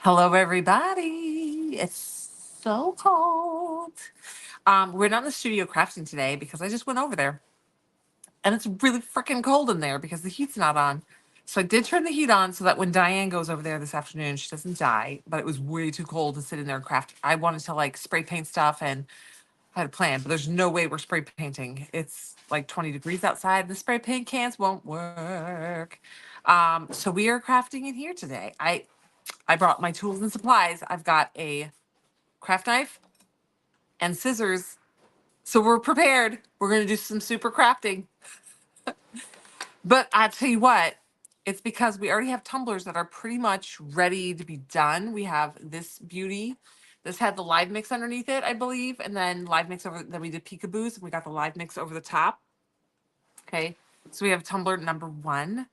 Hello, everybody. It's so cold. We're not in the studio crafting today because I just went over there and it's really freaking cold in there because the heat's not on. So I did turn the heat on so that when Diane goes over there this afternoon, she doesn't die. But it was way too cold to sit in there and craft. I wanted to like spray paint stuff and I had a plan, but there's no way we're spray painting. It's like 20 degrees outside. The spray paint cans won't work. So we are crafting in here today. I brought my tools and supplies. I've got a craft knife and scissors. So we're prepared. We're going to do some super crafting. But I tell you what, it's because we already have tumblers that are pretty much ready to be done. We have this beauty. This had the live mix underneath it, I believe, and then live mix over. Then we did peekaboos. We got the live mix over the top. Okay, so we have tumbler number one,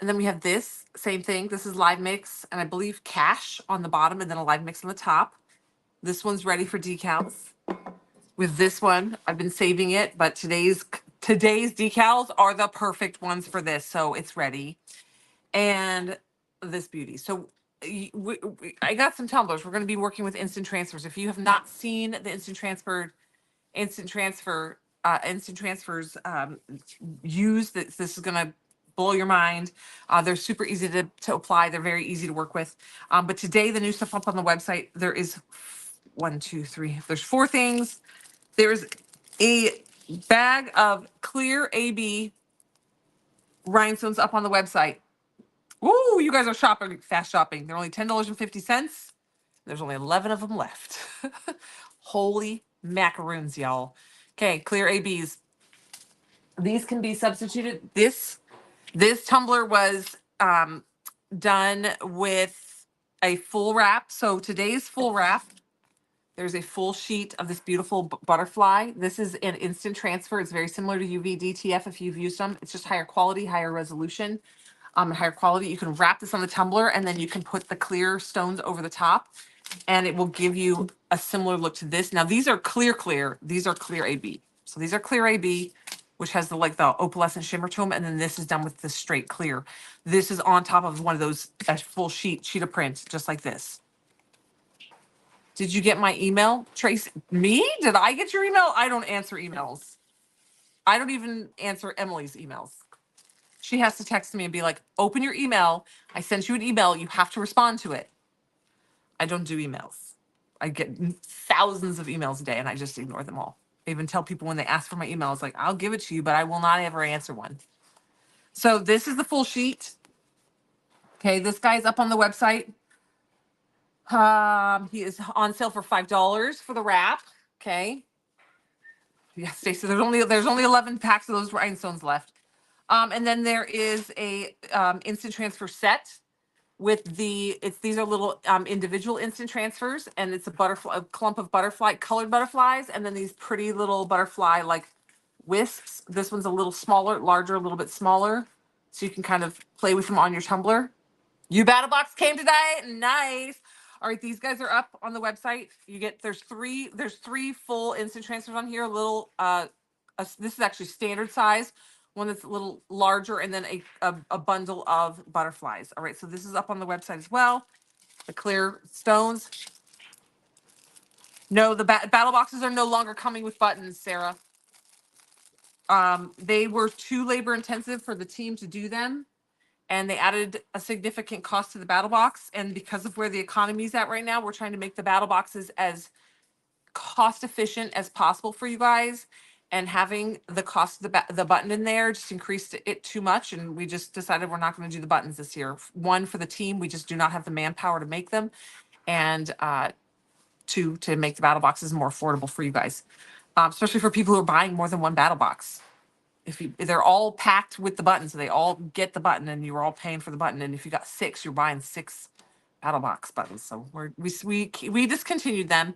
and then we have this same thing. This is live mix, and I believe cash on the bottom, and then a live mix on the top. This one's ready for decals. With this one, I've been saving it, but today's decals are the perfect ones for this, so it's ready. And this beauty. So I got some tumblers. We're going to be working with instant transfers. If you have not seen the instant transfers used, this is going to blow your mind. They're super easy to apply. They're very easy to work with. But today, the new stuff up on the website, there is one, two, three. There's four things. There's a bag of clear AB rhinestones up on the website. Ooh, you guys are shopping, fast shopping. They're only $10.50. There's only 11 of them left. Holy macaroons, y'all. Okay, clear ABs. These can be substituted. This tumbler was done with a full wrap. So today's full wrap, there's a full sheet of this beautiful butterfly. This is an instant transfer. It's very similar to UV DTF if you've used them. It's just higher quality, higher resolution, and higher quality. You can wrap this on the tumbler and then you can put the clear stones over the top and it will give you a similar look to this. Now these are clear. These are clear AB. So these are clear AB, which has the opalescent shimmer to them. And then this is done with the straight clear. This is on top of one of those full sheet of print, just like this. Did you get my email, Tracy? Me? Did I get your email? I don't answer emails. I don't even answer Emily's emails. She has to text me and be like, open your email. I sent you an email. You have to respond to it. I don't do emails. I get thousands of emails a day and I just ignore them all. I even tell people when they ask for my email, it's like, I'll give it to you, but I will not ever answer one. So this is the full sheet. Okay, this guy's up on the website. He is on sale for $5 for the wrap. Okay. Yeah, Stacey, there's only 11 packs of those rhinestones left. And then there is a instant transfer set with these are little individual instant transfers, and it's a clump of colored butterflies, and then these pretty little butterfly like wisps. This one's a little smaller, larger, a little bit smaller, so you can kind of play with them on your tumbler. You Battle Box came today. Nice. All right, these guys are up on the website. There's three full instant transfers on here. This is actually standard size. One that's a little larger, and then a bundle of butterflies. All right, so this is up on the website as well. The clear stones. No, the battle boxes are no longer coming with buttons, Sarah. They were too labor intensive for the team to do them, and they added a significant cost to the battle box. And because of where the economy is at right now, we're trying to make the battle boxes as cost efficient as possible for you guys. And having the cost of the button in there just increased it too much. And we just decided we're not going to do the buttons this year. One, for the team, we just do not have the manpower to make them. And two, to make the battle boxes more affordable for you guys, especially for people who are buying more than one battle box. If they're all packed with the button, so they all get the button, and you're all paying for the button. And if you got 6, you're buying 6 battle box buttons. So we discontinued them.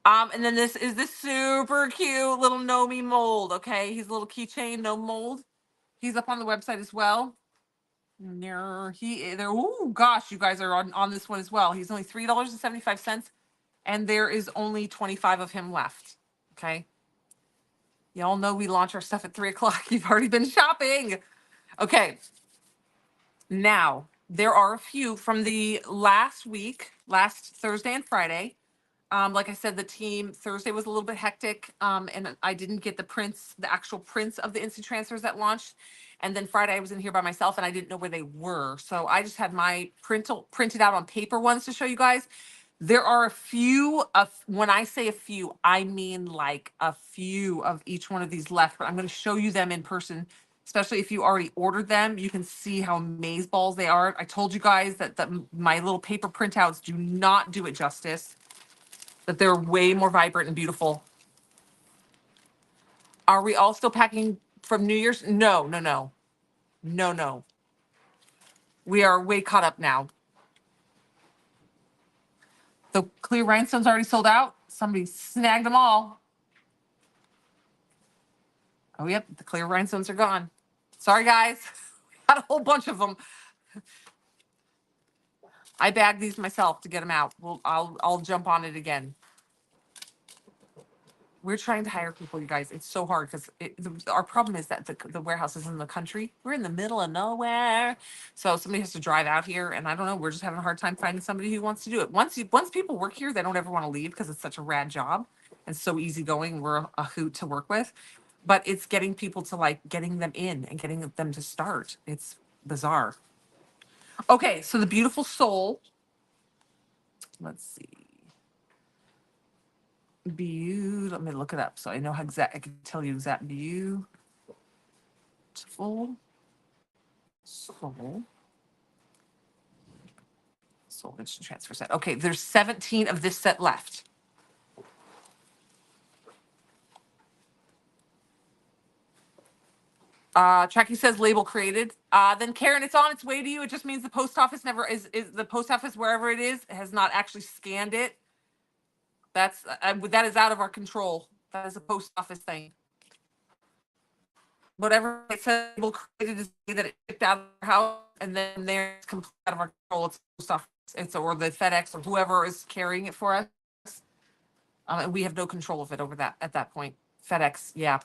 And then this is the super cute little Nomi mold. Okay, he's a little keychain, no mold. He's up on the website as well. Oh gosh, you guys are on this one as well. He's only $3.75, and there is only 25 of him left. Okay. Y'all know we launch our stuff at 3 o'clock. You've already been shopping. Okay. Now, There are a few from the last week, last Thursday and Friday. Like I said, the team Thursday was a little bit hectic, and I didn't get the prints, the actual prints of the instant transfers that launched. And then Friday I was in here by myself and I didn't know where they were. So I just had my printed out on paper ones to show you guys. There are a few of, when I say a few, I mean like a few of each one of these left, but I'm going to show you them in person, especially if you already ordered them. You can see how amazeballs they are. I told you guys that my little paper printouts do not do it justice, that they're way more vibrant and beautiful. Are we all still packing from New Year's? No, no, no, no, no. We are way caught up now. The clear rhinestones already sold out. Somebody snagged them all. Oh, yep, the clear rhinestones are gone. Sorry, guys. Got a whole bunch of them. I bagged these myself to get them out. I'll jump on it again. We're trying to hire people, you guys. It's so hard because our problem is that the warehouse is in the country. We're in the middle of nowhere. So somebody has to drive out here. And I don't know, we're just having a hard time finding somebody who wants to do it. Once people work here, they don't ever want to leave because it's such a rad job and so easygoing. We're a hoot to work with. But it's getting people to like getting them in and getting them to start. It's bizarre. Okay, so the beautiful soul. Let's see. Let me look it up so I know how exact. I can tell you exact beautiful soul. Soul instant transfer set. Okay, there's 17 of this set left. Tracky says label created. Then Karen, it's on its way to you. It just means the post office never is the post office wherever it is has not actually scanned it. That is out of our control. That is a post office thing. Whatever it says label created is that it shipped out of our house and then there it's completely out of our control. It's post office. It's or the FedEx or whoever is carrying it for us. And we have no control of it over that at that point. FedEx, yeah.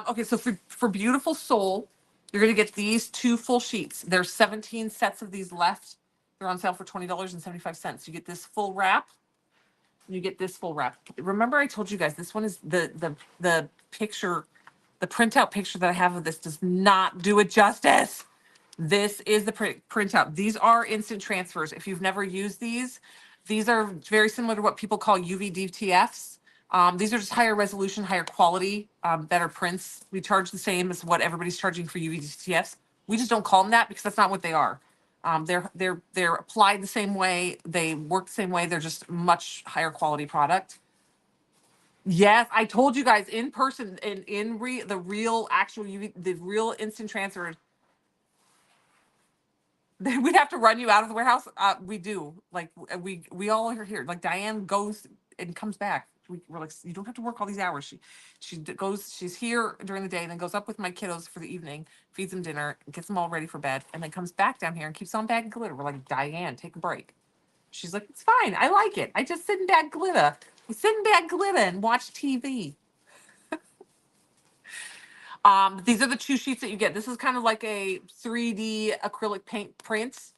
Okay, so for Beautiful Soul, you're gonna get these 2 full sheets. There's 17 sets of these left. They're on sale for $20.75. You get this full wrap. You get this full wrap. Remember, I told you guys this one is the picture, the printout picture that I have of this does not do it justice. This is the printout. These are instant transfers. If you've never used these are very similar to what people call UV-DTFs. These are just higher resolution, higher quality, better prints. We charge the same as what everybody's charging for UV-DTFs. We just don't call them that because that's not what they are. They're applied the same way. They work the same way. They're just much higher quality product. Yes, I told you guys in person the real actual UV, the real instant transfer. We'd have to run you out of the warehouse. We do. Like we all are here. Like Diane goes and comes back. We're like, you don't have to work all these hours. She's here during the day and then goes up with my kiddos for the evening, feeds them dinner, gets them all ready for bed, and then comes back down here and keeps on bagging glitter. We're like, Diane, take a break. She's like, it's fine. I like it. I just sit and bag glitter. We sit and bag glitter and watch TV. These are the 2 sheets that you get. This is kind of like a 3D acrylic paint print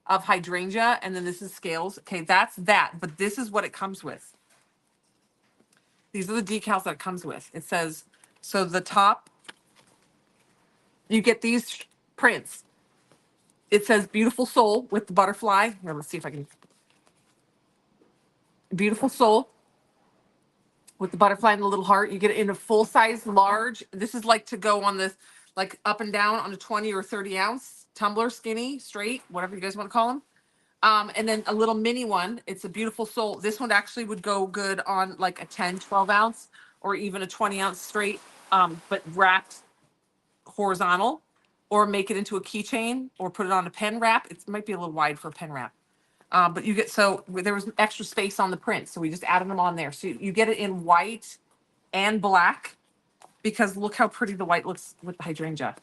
of hydrangea, and then this is scales. Okay, that's that, but this is what it comes with. These are the decals that it comes with. It says, so the top, you get these prints. It says Beautiful Soul with the butterfly. Here, let's see if I can. Beautiful Soul with the butterfly and the little heart. You get it in a full size large. This is like to go on this, like up and down on a 20 or 30 ounce tumbler, skinny, straight, whatever you guys want to call them. And then a little mini one. It's a Beautiful Soul. This one actually would go good on like a 10, 12 ounce or even a 20 ounce straight, but wrapped horizontal, or make it into a keychain or put it on a pen wrap. It might be a little wide for a pen wrap. But you get, so there was extra space on the print. So we just added them on there. So you get it in white and black because look how pretty the white looks with the hydrangea,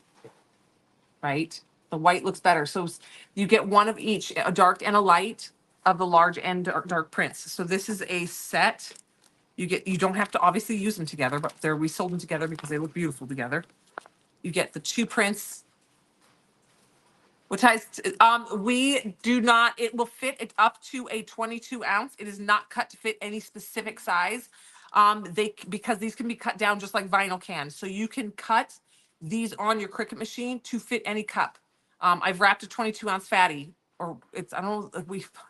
right? The white looks better. So you get one of each, a dark and a light of the large and dark prints. So this is a set. You don't have to obviously use them together, but we sold them together because they look beautiful together. You get the 2 prints What size? We do not, it will fit it up to a 22 ounce. It is not cut to fit any specific size. Because these can be cut down just like vinyl cans. So you can cut these on your Cricut machine to fit any cup. I've wrapped a 22 ounce fatty, or it's, I don't know,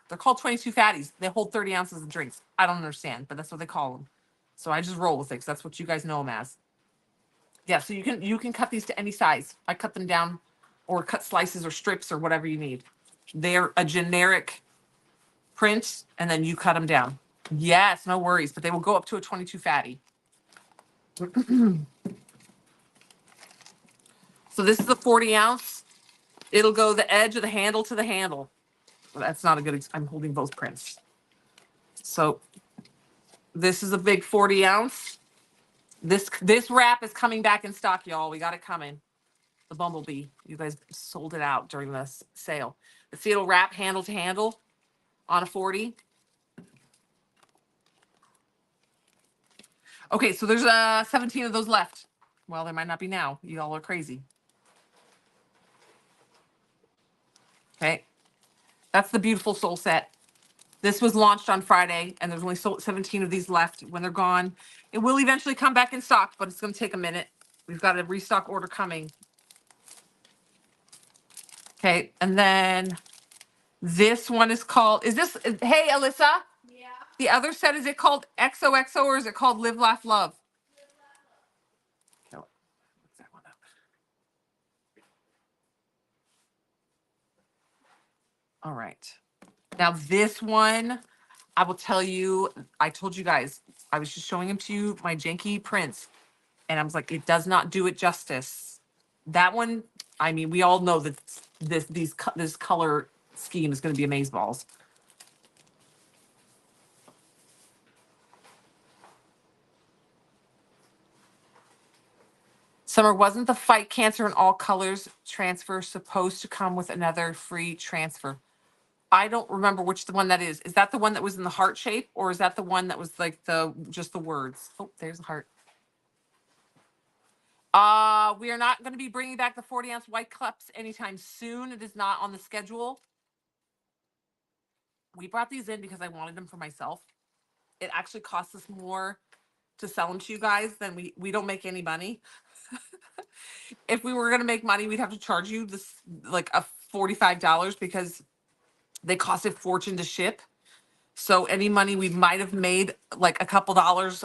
they're called 22 fatties. They hold 30 ounces of drinks. I don't understand, but that's what they call them. So I just roll with it because that's what you guys know them as. Yeah, so you can cut these to any size. I cut them down or cut slices or strips or whatever you need. They're a generic print and then you cut them down. Yes, no worries, but they will go up to a 22 fatty. So this is a 40 ounce. It'll go the edge of the handle to the handle. Well, that's not a good, I'm holding both prints. So this is a big 40 ounce. This wrap is coming back in stock, y'all. We got it coming. The Bumblebee. You guys sold it out during the sale. See, it'll wrap handle to handle on a 40. Okay, so there's 17 of those left. Well, there might not be now. You all are crazy. Okay. That's the Beautiful Soul set. This was launched on Friday, and there's only 17 of these left. When they're gone, it will eventually come back in stock, but it's going to take a minute. We've got a restock order coming. Okay, and then this one is called, hey, Alyssa? Yeah. The other set, is it called XOXO or is it called Live, Laugh, Love? Okay, look that one up. All right. Now this one, I will tell you, I told you guys, I was just showing them to you, my janky prints, and I was like, it does not do it justice. That one, I mean, we all know that this color scheme is going to be amazeballs. Summer, wasn't the Fight Cancer in All Colors transfer supposed to come with another free transfer? I don't remember which the one that is. Is that the one that was in the heart shape, or is that the one that was like just the words? Oh, there's the heart. We are not going to be bringing back the 40 ounce white cups anytime soon. It is not on the schedule. We brought these in because I wanted them for myself. It actually costs us more to sell them to you guys than we don't make any money. If we were going to make money, we'd have to charge you this like a $45 because they cost a fortune to ship. So any money we might have made, like a couple dollars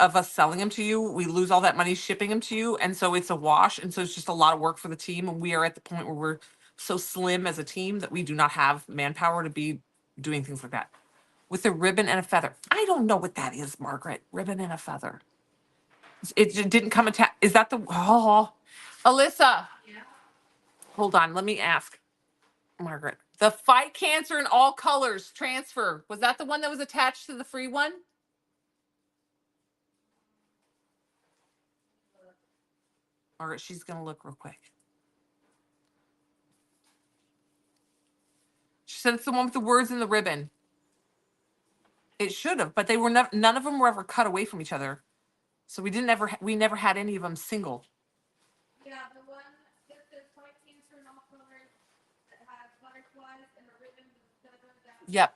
of us selling them to you, we lose all that money shipping them to you. And so it's a wash. And so it's just a lot of work for the team. And we are at the point where we're so slim as a team that we do not have manpower to be doing things like that. With a ribbon and a feather. I don't know what that is, Margaret. Ribbon and a feather. It didn't come attached. Is that the, oh, Alyssa, Yeah. hold on. Let me ask Margaret. The Fight Cancer in All Colors transfer. Was that the one that was attached to the free one? Margaret, she's going to look real quick. She said it's the one with the words in the ribbon. It should have, but they were none of them were ever cut away from each other. So we never had any of them single. Yeah, the one that says Fight Cancer in All Colors that has butterflies and a ribbon with a feather. Yep.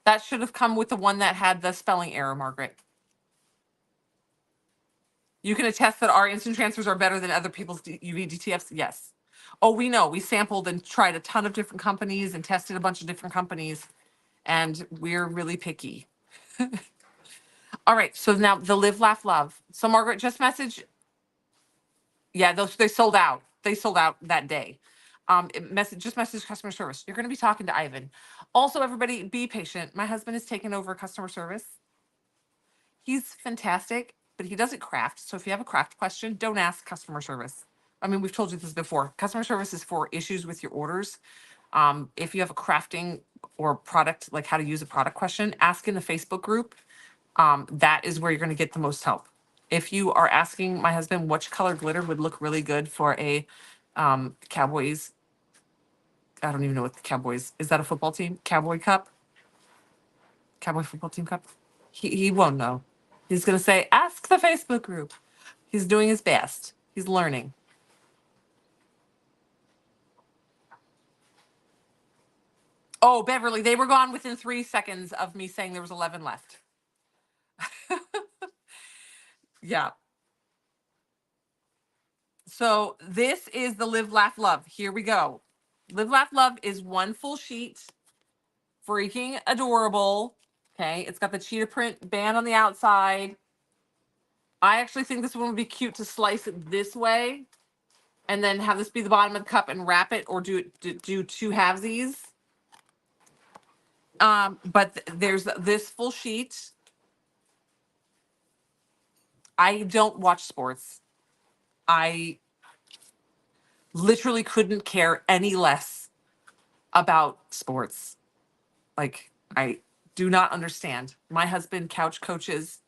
That should have come with the one that had the spelling error, Margaret. You can attest that our instant transfers are better than other people's UV DTFs. Yes. Oh, we know. We sampled and tried a ton of different companies and tested a bunch of different companies, and we're really picky. All right. So now the Live, Laugh, Love. So Margaret, just message. Yeah, they sold out. They sold out that day. Just message customer service. You're going to be talking to Ivan. Also, everybody, be patient. My husband has taken over customer service. He's fantastic, but he doesn't craft. So if you have a craft question, don't ask customer service. I mean, we've told you this before. Customer service is for issues with your orders. If you have a crafting or product, like how to use a product question, ask in the Facebook group. That is where you're going to get the most help. If you are asking my husband which color glitter would look really good for a Cowboys, I don't even know what the Cowboys, is that a football team? Cowboy Cup? Cowboy football team cup? He won't know. He's going to say, ask the Facebook group. He's doing his best. He's learning. Oh, Beverly, they were gone within 3 seconds of me saying there was 11 left. Yeah. So this is the Live, Laugh, Love. Here we go. Live, Laugh, Love is one full sheet. Freaking adorable. Okay. It's got the cheetah print band on the outside. I actually think this one would be cute to slice it this way and then have this be the bottom of the cup and wrap it, or do two halvesies. But there's this full sheet. I don't watch sports. I literally couldn't care any less about sports. Like, I do not understand. My husband couch coaches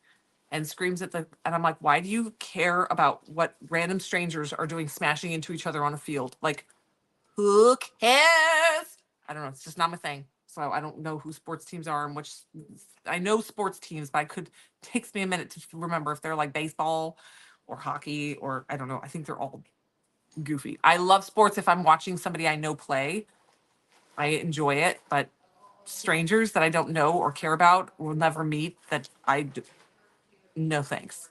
and screams and I'm like, why do you care about what random strangers are doing smashing into each other on a field? Like, who cares? I don't know. It's just not my thing. So I don't know who sports teams are and which. I know sports teams, but takes me a minute to remember if they're like baseball or hockey, or I don't know. I think they're all goofy. I love sports if I'm watching somebody I know play. I enjoy it, but strangers that I don't know or care about will never meet, no thanks.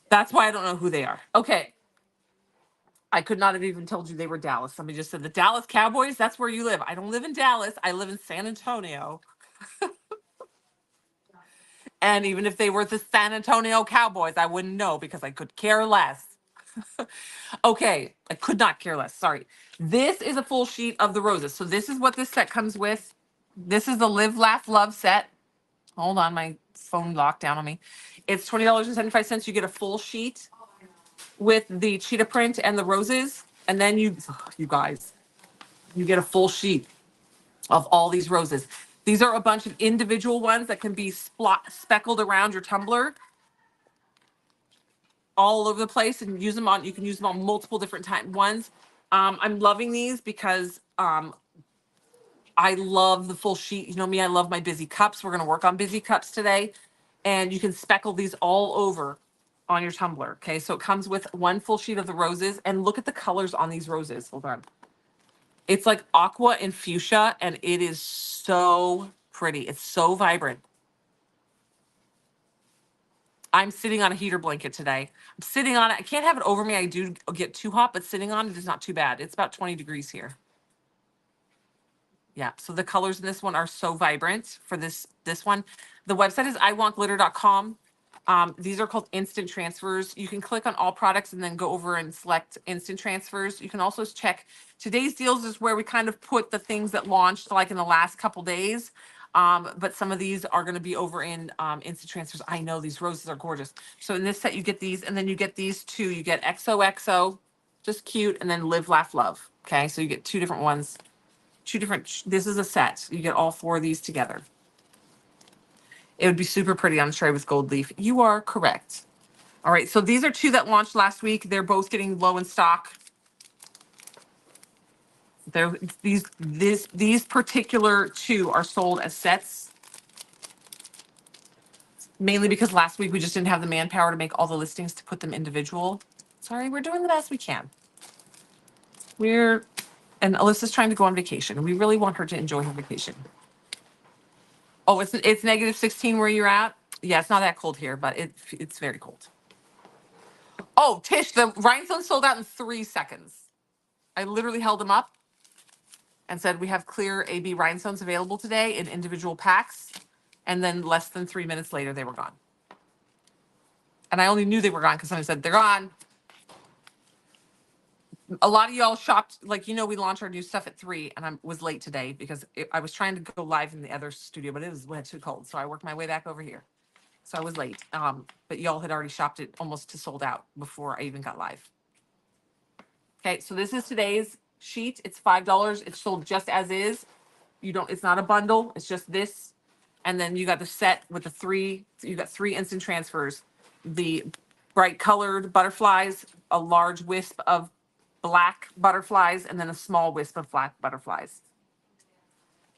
That's why I don't know who they are. Okay. I could not have even told you they were Dallas. Somebody just said the Dallas Cowboys, that's where you live. I don't live in Dallas. I live in San Antonio. And even if they were the San Antonio Cowboys, I wouldn't know because I could care less. Okay, I could not care less. Sorry. This is a full sheet of the roses. So this is what this set comes with. This is the Live, Laugh, Love set. Hold on, my phone locked down on me. It's $20.75. You get a full sheet with the cheetah print and the roses. And then you guys, you get a full sheet of all these roses. These are a bunch of individual ones that can be speckled around your tumbler all over the place, and you can use them on multiple different ones. I'm loving these because I love the full sheet. You know me, I love my busy cups. We're going to work on busy cups today. And you can speckle these all over on your tumbler. Okay, so it comes with one full sheet of the roses. And look at the colors on these roses. Hold on. It's like aqua and fuchsia, and it is so pretty. It's so vibrant. I'm sitting on a heater blanket today. I'm sitting on it. I can't have it over me. I do get too hot, but sitting on it is not too bad. It's about 20 degrees here. Yeah, so the colors in this one are so vibrant for this one. The website is iwantglitter.com. These are called instant transfers. You can click on all products and then go over and select instant transfers. You can also check today's deals is where we kind of put the things that launched like in the last couple days. But some of these are going to be over in instant transfers. I know these roses are gorgeous. So in this set, you get these, and then you get these two. You get XOXO, just cute, and then Live, Laugh, Love. Okay, so you get two different ones. This is a set. You get all four of these together. It would be super pretty on a tray with gold leaf. You are correct. All right, so these are two that launched last week. They're both getting low in stock. These particular two are sold as sets, mainly because last week we just didn't have the manpower to make all the listings to put them individual. Sorry, we're doing the best we can. And Alyssa's trying to go on vacation, and we really want her to enjoy her vacation. Oh, it's -16 where you're at? Yeah, it's not that cold here, but it's very cold. Oh, Tish, the rhinestones sold out in 3 seconds. I literally held them up and said, we have clear AB rhinestones available today in individual packs. And then less than 3 minutes later, they were gone. And I only knew they were gone because somebody said, they're gone. A lot of y'all shopped, like, we launch our new stuff at 3, and I was late today because I was trying to go live in the other studio, but it was way too cold. So I worked my way back over here. So I was late. But y'all had already shopped it almost to sold out before I even got live. Okay, so this is today's sheet. It's $5. It's sold just as is. It's not a bundle. It's just this. And then you got the set with you got 3 instant transfers. The bright colored butterflies, a large wisp of black butterflies, and then a small wisp of black butterflies.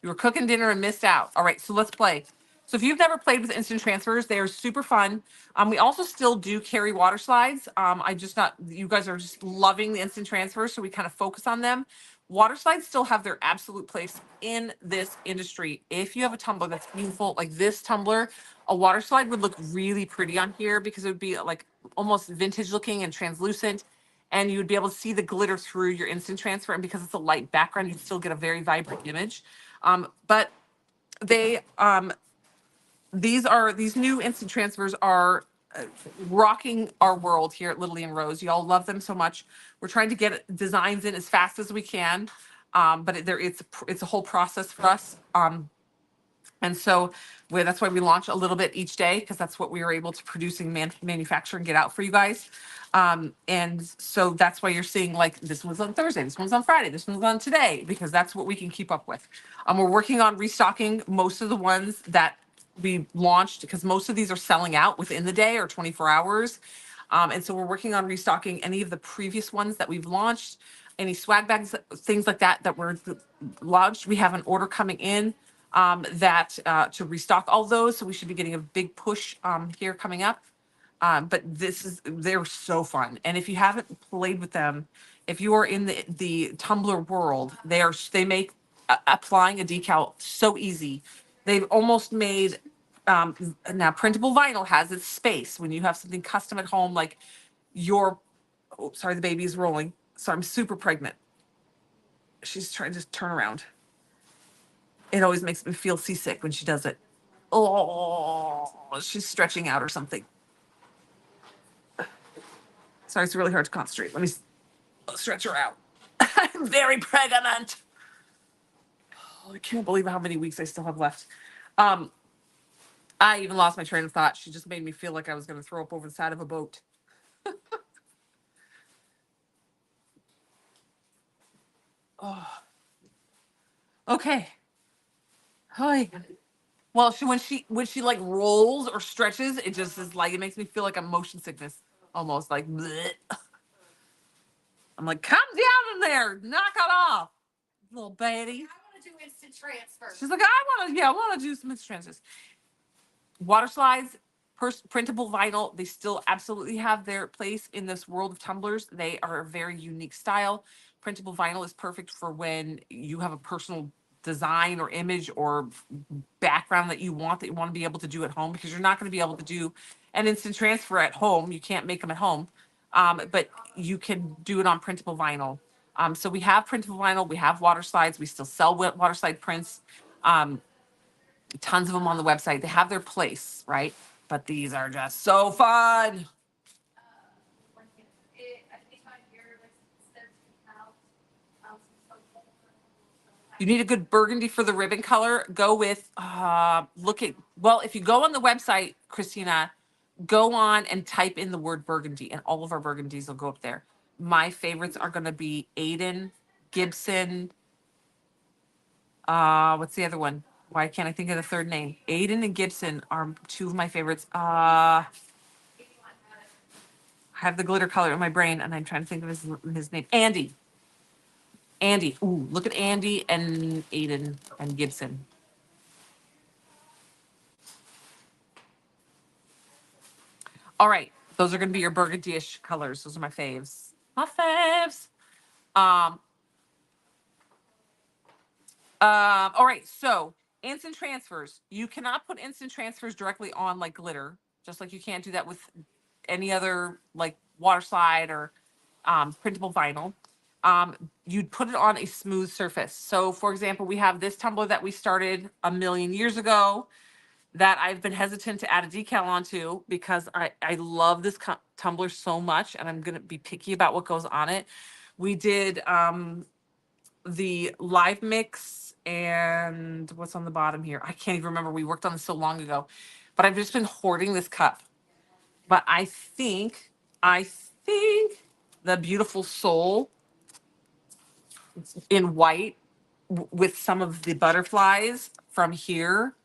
You were cooking dinner and missed out. All right, so let's play. So if you've never played with instant transfers, they are super fun. We also still do carry water slides. I just not, you guys are just loving the instant transfers, so we kind of focus on them. Water slides still have their absolute place in this industry. If you have a tumbler that's beautiful, like this tumbler, a water slide would look really pretty on here because it would be like almost vintage looking and translucent. And you would be able to see the glitter through your instant transfer. And because it's a light background, you'd still get a very vibrant image. But they, these new instant transfers are rocking our world here at Lily and Rose. Y'all love them so much. We're trying to get designs in as fast as we can. But it's a whole process for us. And so that's why we launch a little bit each day, because that's what we were able to produce and manufacture and get out for you guys. And so that's why you're seeing like this one's on Thursday, this one's on Friday, this one's on today, because that's what we can keep up with. We're working on restocking most of the ones that we launched, because most of these are selling out within the day or 24 hours. And so we're working on restocking any of the previous ones that we've launched, any swag bags, things like that that were launched. We have an order coming in that to restock all those. So we should be getting a big push here coming up. But they're so fun. And if you haven't played with them, if you are in the Tumblr world, they make applying a decal so easy. They've almost made, now printable vinyl has its space when you have something custom at home, like oh, sorry, the baby is rolling. So I'm super pregnant. She's trying to turn around. It always makes me feel seasick when she does it. Oh, she's stretching out or something. Sorry, it's really hard to concentrate. Let me stretch her out. I'm very pregnant. Oh, I can't believe how many weeks I still have left. I even lost my train of thought. She just made me feel like I was going to throw up over the side of a boat. Oh. Okay. Hi. Well, when she like rolls or stretches, it just is like, it makes me feel like a motion sickness almost, like bleh. I'm like, calm down in there, knock it off, little baby. I want to do instant transfer. She's like, I want to do some instant transfers. Water slides, printable vinyl, they still absolutely have their place in this world of tumblers. They are a very unique style. Printable vinyl is perfect for when you have a personal design or image or background that you want to be able to do at home, because you're not going to be able to do an instant transfer at home. You can't make them at home, but you can do it on printable vinyl. So we have printable vinyl, we have water slides, we still sell water slide prints. Tons of them on the website. They have their place, right? But these are just so fun. I think on here, like, instead of You need a good burgundy for the ribbon color. Go with, if you go on the website, Christina, go on and type in the word burgundy, and all of our burgundies will go up there. My favorites are going to be Aiden, Gibson. What's the other one? Why can't I think of the third name? Aiden and Gibson are two of my favorites. I have the glitter color in my brain, and I'm trying to think of his name. Andy. Andy. Ooh, look at Andy and Aiden and Gibson. All right. Those are going to be your burgundy-ish colors. Those are my faves. My faves. All right. So instant transfers. You cannot put instant transfers directly on like glitter, just like you can't do that with any other like water slide or printable vinyl. You'd put it on a smooth surface. So for example, we have this tumbler that we started a million years ago that I've been hesitant to add a decal onto, because I love this tumbler so much, and I'm going to be picky about what goes on it. We did the live mix, and what's on the bottom here? I can't even remember. We worked on this so long ago, but I've just been hoarding this cup. But I think the beautiful soul in white with some of the butterflies from here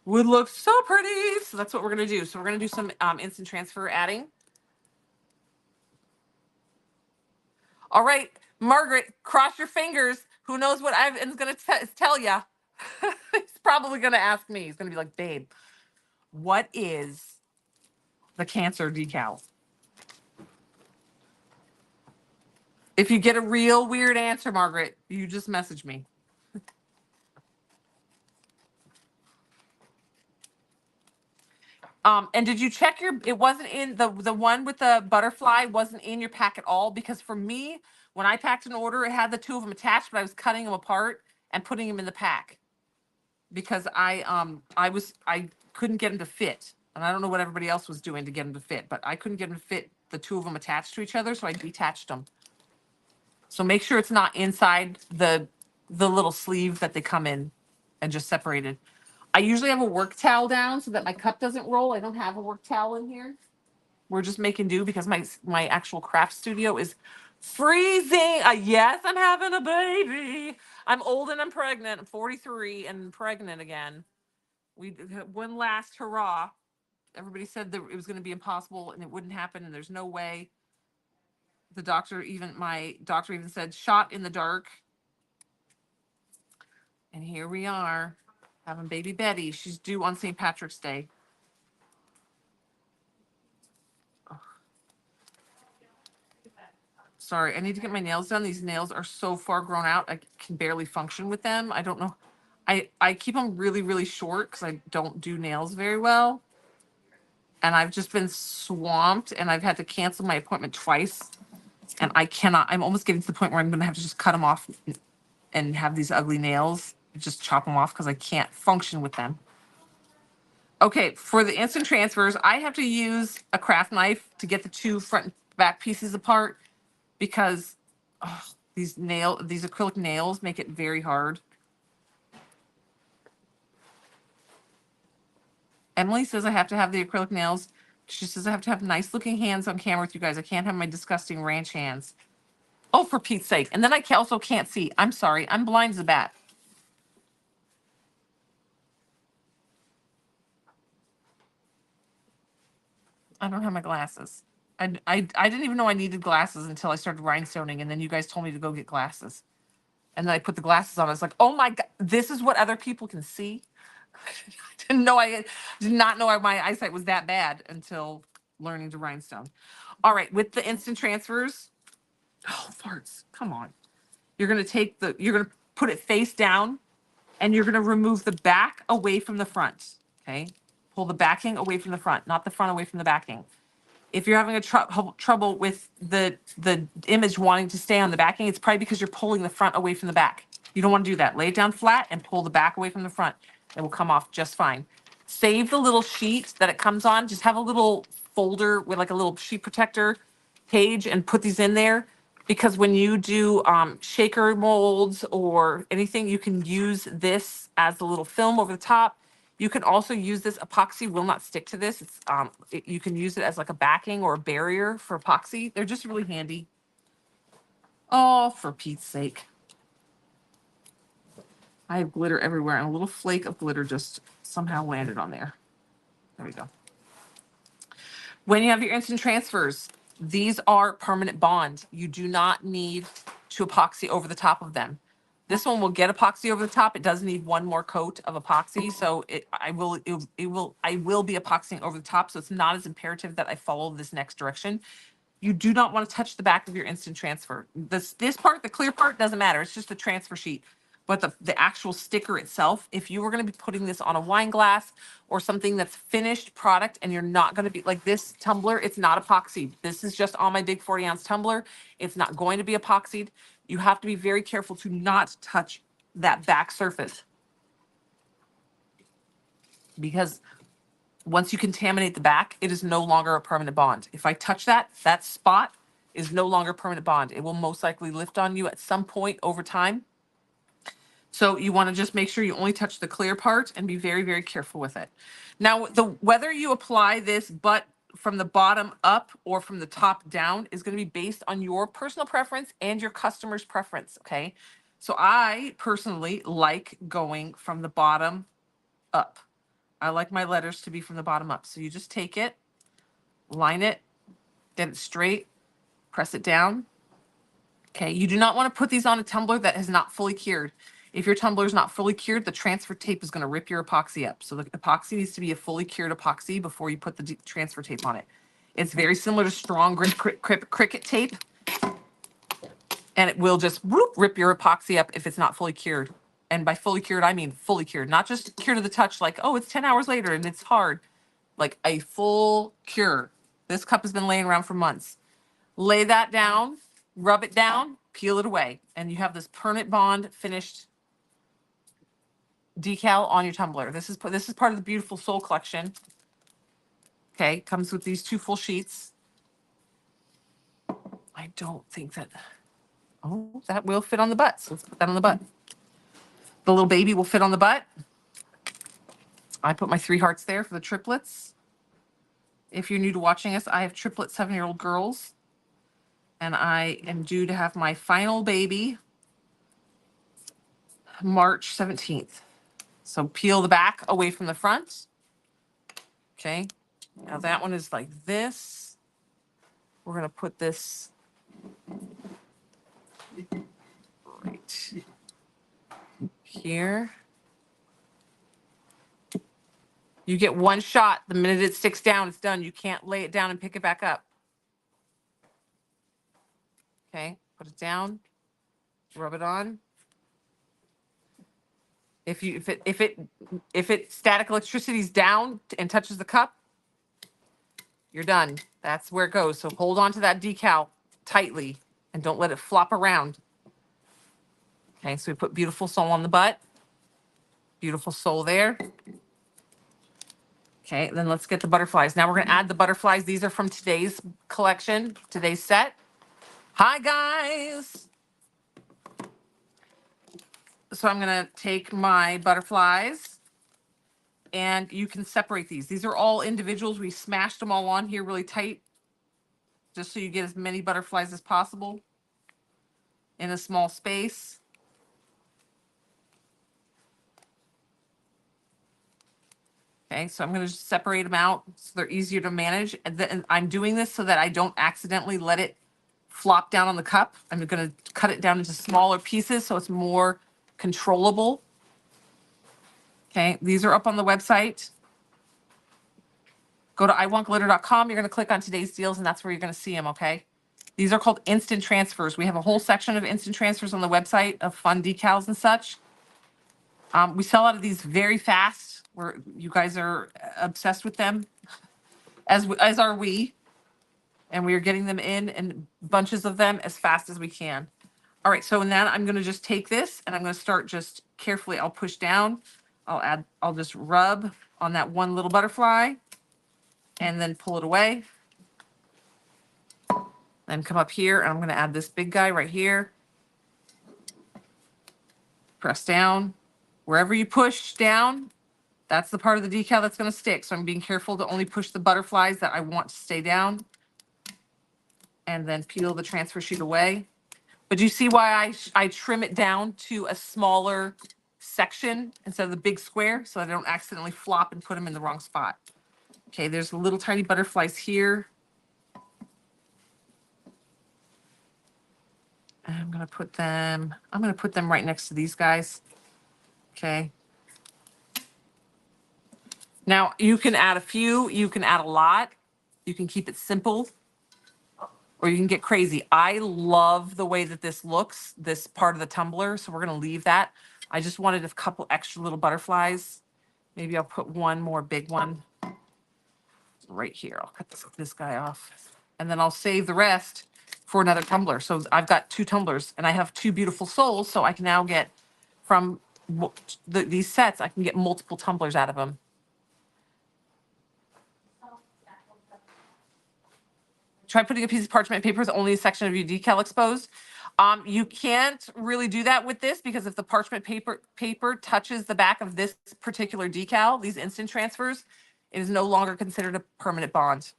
would look so pretty. So that's what we're going to do. So we're going to do some instant transfer adding. All right, Margaret, cross your fingers. Who knows what I'm going to tell you? He's probably going to ask me. He's going to be like, babe, what is the cancer decal? If you get a real weird answer, Margaret, you just message me. And did you check your, it wasn't in the one with the butterfly wasn't in your pack at all? Because for me, when I packed an order, it had the two of them attached, but I was cutting them apart and putting them in the pack because I couldn't get them to fit. And I don't know what everybody else was doing to get them to fit, but I couldn't get them to fit the two of them attached to each other. So I detached them. So make sure it's not inside the little sleeve that they come in and just separated. I usually have a work towel down so that my cup doesn't roll. I don't have a work towel in here. We're just making do because my actual craft studio is freezing. Yes, I'm having a baby. I'm old and I'm pregnant. I'm 43 and pregnant again. We one last hurrah. Everybody said that it was going to be impossible and it wouldn't happen and there's no way. My doctor even said shot in the dark. And here we are having baby Betty. She's due on St. Patrick's Day. Sorry, I need to get my nails done. These nails are so far grown out. I can barely function with them. I don't know. I keep them really, really short because I don't do nails very well. And I've just been swamped and I've had to cancel my appointment twice. And I cannot, I'm almost getting to the point where I'm going to have to just cut them off and have these ugly nails. Just chop them off because I can't function with them. Okay, for the instant transfers, I have to use a craft knife to get the two front and back pieces apart because these acrylic nails make it very hard. Emily says I have to have the acrylic nails. She says I have to have nice looking hands on camera with you guys. I can't have my disgusting ranch hands. Oh, for Pete's sake. And then I also can't see. I'm sorry. I'm blind as a bat. I don't have my glasses. I didn't even know I needed glasses until I started rhinestoning, and then you guys told me to go get glasses. And then I put the glasses on. I was like, oh my God, this is what other people can see. I did not know my eyesight was that bad until learning to rhinestone. All right, with the instant transfers. Oh, farts. Come on. You're going to put it face down and you're going to remove the back away from the front. Okay. Pull the backing away from the front, not the front away from the backing. If you're having a trouble with the image wanting to stay on the backing, it's probably because you're pulling the front away from the back. You don't want to do that. Lay it down flat and pull the back away from the front. It will come off just fine. Save the little sheet that it comes on. Just have a little folder with like a little sheet protector page and put these in there. Because when you do shaker molds or anything, you can use this as the little film over the top. You can also use this. Epoxy will not stick to this. You can use it as like a backing or a barrier for epoxy. They're just really handy. Oh, for Pete's sake. I have glitter everywhere and a little flake of glitter just somehow landed on there. There we go. When you have your instant transfers, these are permanent bond. You do not need to epoxy over the top of them. This one will get epoxy over the top. It does need one more coat of epoxy. So I will be epoxying over the top. So it's not as imperative that I follow this next direction. You do not want to touch the back of your instant transfer. This part, the clear part, doesn't matter. It's just the transfer sheet. But the actual sticker itself, if you were going to be putting this on a wine glass or something that's finished product and you're not going to be like this tumbler, it's not epoxied. This is just on my big 40-ounce tumbler. It's not going to be epoxied. You have to be very careful to not touch that back surface. Because once you contaminate the back, it is no longer a permanent bond. If I touch that spot is no longer permanent bond. It will most likely lift on you at some point over time. So you want to just make sure you only touch the clear part and be very, very careful with it. Now, whether you apply this butt from the bottom up or from the top down is going to be based on your personal preference and your customer's preference, okay? So I personally like going from the bottom up. I like my letters to be from the bottom up. So you just take it, line it, get it straight, press it down. Okay, you do not want to put these on a tumbler that has not fully cured. If your tumbler is not fully cured, the transfer tape is going to rip your epoxy up. So the epoxy needs to be a fully cured epoxy before you put the transfer tape on it. It's very similar to strong grip cricket tape, and it will just whoop, rip your epoxy up if it's not fully cured. And by fully cured, I mean fully cured, not just cured to the touch, like, oh, it's 10 hours later and it's hard. Like a full cure. This cup has been laying around for months. Lay that down, rub it down, peel it away, and you have this permanent bond finished decal on your tumbler. This is part of the Beautiful Soul collection. Okay, comes with these 2 full sheets. I don't think that, oh, that will fit on the butt. So let's put that on the butt. The little baby will fit on the butt. I put my 3 hearts there for the triplets. If you're new to watching us, I have triplet 7-year-old girls, and I am due to have my final baby March 17th. So peel the back away from the front. Okay. Now that one is like this. We're going to put this right here. You get one shot. The minute it sticks down, it's done. You can't lay it down and pick it back up. Okay. Put it down. Rub it on. If it static electricity is down and touches the cup, you're done. That's where it goes. So hold on to that decal tightly and don't let it flop around. Okay, so we put Beautiful Soul on the butt. Beautiful Soul there. Okay, then let's get the butterflies. Now we're going to add the butterflies. These are from today's collection, today's set. Hi, guys. So I'm going to take my butterflies, and you can separate these. These are all individuals. We smashed them all on here really tight, just so you get as many butterflies as possible in a small space. Okay, so I'm going to just separate them out so they're easier to manage. And then I'm doing this so that I don't accidentally let it flop down on the cup. I'm going to cut it down into smaller pieces so it's more controllable. Okay, these are up on the website. Go to iwantglitter.com. You're going to click on today's deals, and that's where you're going to see them, okay? These are called instant transfers. We have a whole section of instant transfers on the website of fun decals and such. We sell out of these very fast. You guys are obsessed with them, as are we. And we are getting them in bunches of them as fast as we can. All right, so then I'm going to just take this and I'm going to start just carefully. I'll push down. I'll just rub on that one little butterfly and then pull it away. Then come up here and I'm going to add this big guy right here. Press down. Wherever you push down, that's the part of the decal that's going to stick. So I'm being careful to only push the butterflies that I want to stay down. And then peel the transfer sheet away. But you see why I trim it down to a smaller section instead of the big square, so that I don't accidentally flop and put them in the wrong spot. Okay, there's little tiny butterflies here. I'm going to put them right next to these guys. Okay. Now you can add a few, you can add a lot. You can keep it simple, or you can get crazy. I love the way that this looks, this part of the tumbler, so we're going to leave that. I just wanted a couple extra little butterflies. Maybe I'll put one more big one right here. I'll cut this guy off, and then I'll save the rest for another tumbler. So I've got 2 tumblers, and I have 2 Beautiful Souls, so I can now get from these sets, I can get multiple tumblers out of them. Try putting a piece of parchment paper with only a section of your decal exposed. You can't really do that with this, because if the parchment paper touches the back of this particular decal, these instant transfers, it is no longer considered a permanent bond.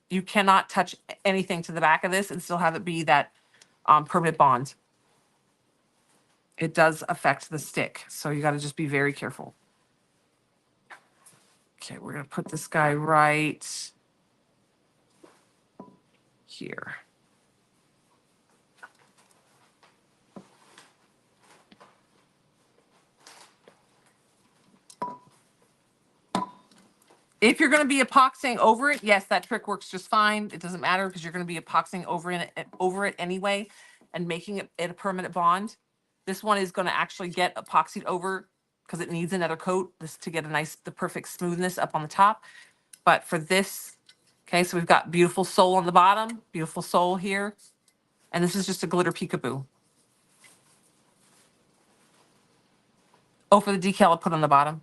You cannot touch anything to the back of this and still have it be that permanent bond. It does affect the stick, so you got to just be very careful. Okay, we're going to put this guy right here. If you're going to be epoxying over it, yes, that trick works just fine. It doesn't matter because you're going to be epoxying over it anyway and making it a permanent bond. This one is going to actually get epoxied over because it needs another coat this to get the perfect smoothness up on the top. But for this, okay, so we've got beautiful sole on the bottom, beautiful sole here. And this is just a glitter peekaboo. Oh, for the decal I put on the bottom.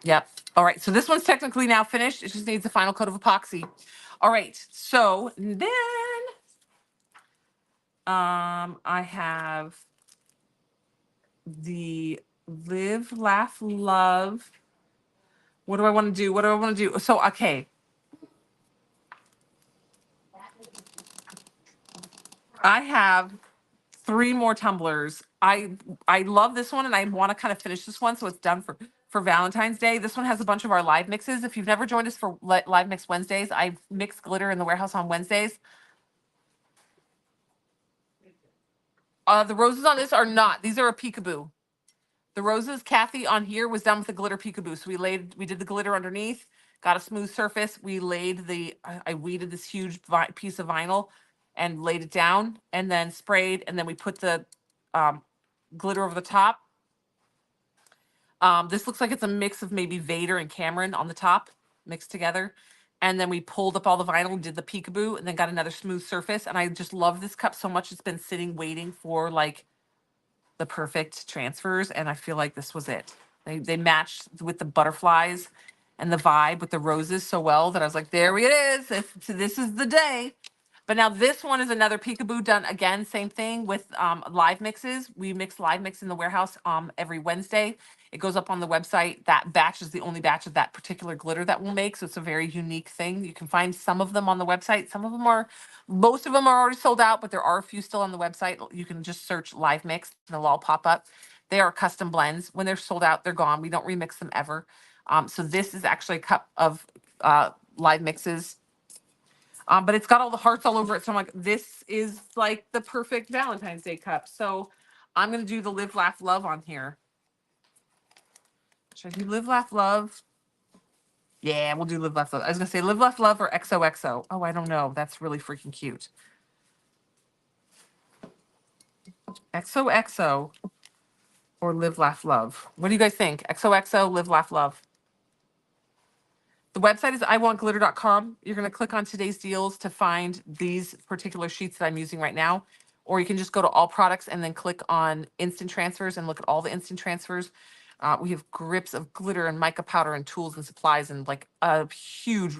Yep. All right. So this one's technically now finished. It just needs the final coat of epoxy. All right. So then I have the Live, Laugh, Love. What do I want to do? What do I want to do? So, okay. I have 3 more tumblers. I love this one and I want to kind of finish this one so it's done for Valentine's Day. This one has a bunch of our live mixes. If you've never joined us for live mix Wednesdays, I mix glitter in the warehouse on Wednesdays. The roses on this are not. These are a peekaboo. The roses, Kathy, on here was done with the glitter peekaboo. So we did the glitter underneath, got a smooth surface. We laid I weeded this huge piece of vinyl and laid it down and then sprayed. And then we put the glitter over the top. This looks like it's a mix of maybe Vader and Cameron on the top mixed together. And then we pulled up all the vinyl, did the peekaboo, and then got another smooth surface. And I just love this cup so much. It's been sitting waiting for like the perfect transfers, and I feel like this was it. They matched with the butterflies and the vibe with the roses so well that I was like, there it is. This is the day. But now this one is another peekaboo done again, same thing with live mixes. We mix live mix in the warehouse every Wednesday. It goes up on the website. That batch is the only batch of that particular glitter that we'll make. So it's a very unique thing. You can find some of them on the website. Most of them are already sold out, but there are a few still on the website. You can just search live mix and they'll all pop up. They are custom blends. When they're sold out, they're gone. We don't remix them ever. So this is actually a cup of live mixes. But it's got all the hearts all over it. So I'm like, this is like the perfect Valentine's Day cup. So I'm going to do the Live, Laugh, Love on here. Should I do Live, Laugh, Love? Yeah, we'll do Live, Laugh, Love. I was going to say Live, Laugh, Love or XOXO. Oh, I don't know. That's really freaking cute. XOXO or Live, Laugh, Love. What do you guys think? XOXO, Live, Laugh, Love. The website is iwantglitter.com. You're going to click on today's deals to find these particular sheets that I'm using right now. Or you can just go to all products and then click on instant transfers and look at all the instant transfers. We have grips of glitter and mica powder and tools and supplies and like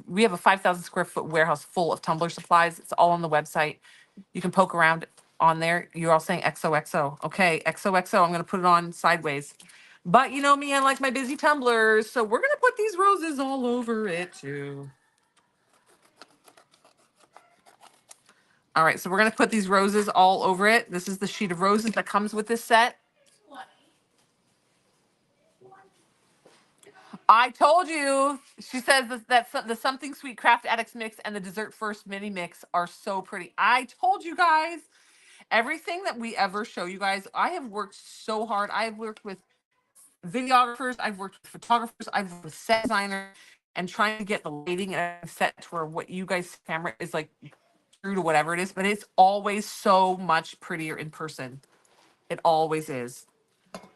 we have a 5,000 square foot warehouse full of tumbler supplies. It's all on the website. You can poke around on there. You're all saying XOXO. Okay, XOXO. I'm going to put it on sideways. But you know me, I like my busy tumblers, so we're gonna put these roses all over it too. All right, so we're gonna put these roses all over it. This is the sheet of roses that comes with this set. I told you. She says that the Something Sweet Craft Addicts mix and the Dessert First mini mix are so pretty. I told you guys. Everything that we ever show you guys, I have worked so hard. I have worked with videographers, I've worked with photographers, I've worked with set designers, and trying to get the lighting and set to where what you guys camera is like true to whatever it is, but it's always so much prettier in person. It always is.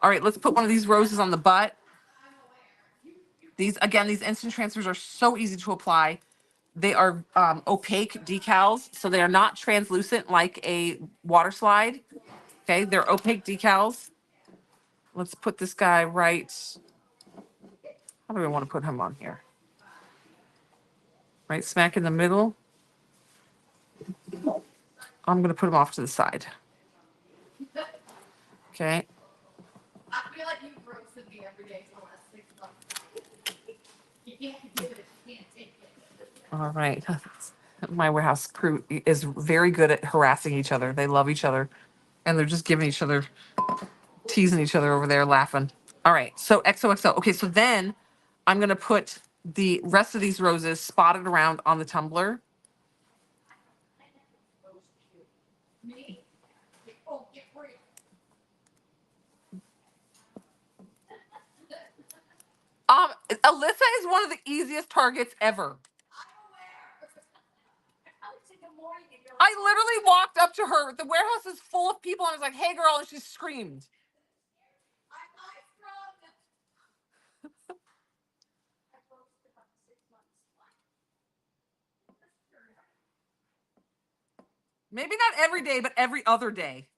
All right, let's put one of these roses on the butt. These instant transfers are so easy to apply. They are opaque decals, so they are not translucent like a water slide. Okay, they're opaque decals. Let's put this guy right. How do we want to put him on here? Right smack in the middle. I'm going to put him off to the side. Okay. I feel like you've roasted me every day for the last 6 months. You can't do it. You can't take it. All right. My warehouse crew is very good at harassing each other. They love each other. And they're just giving each other, teasing each other over there, laughing. All right. So XOXO. Okay. So then I'm going to put the rest of these roses spotted around on the tumbler. Me? Oh, get free. one of the easiest targets ever. I literally walked up to her. The warehouse is full of people, and I was like, "Hey, girl!" And she screamed. Maybe not every day, but every other day.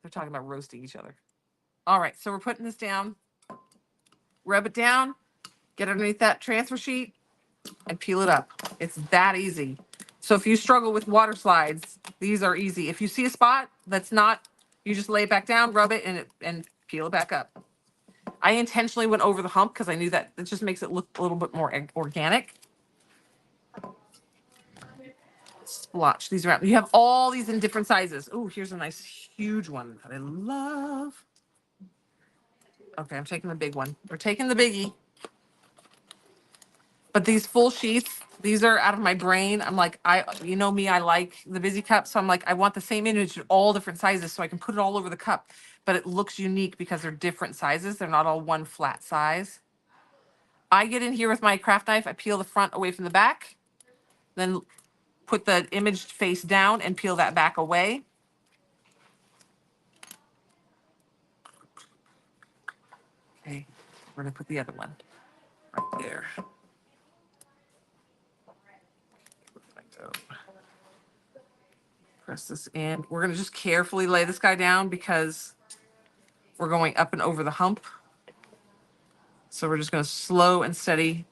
They're talking about roasting each other. All right, so we're putting this down. Rub it down. Get underneath that transfer sheet and peel it up. It's that easy. So if you struggle with water slides, these are easy. If you see a spot that's not, you just lay it back down, rub it, and peel it back up. I intentionally went over the hump because I knew that it just makes it look a little bit more organic. Splotch. These are, you have all these in different sizes. Oh, here's a nice huge one that I love. Okay, I'm taking the big one. We're taking the biggie. But these full sheets, these are out of my brain. I'm like, you know me, I like the busy cup. So I'm like, I want the same image in all different sizes so I can put it all over the cup. But it looks unique because they're different sizes. They're not all one flat size. I get in here with my craft knife. I peel the front away from the back. Then put the image face down and peel that back away. Okay, we're gonna put the other one right there. Press this in. We're gonna just carefully lay this guy down because we're going up and over the hump. So we're just gonna slow and steady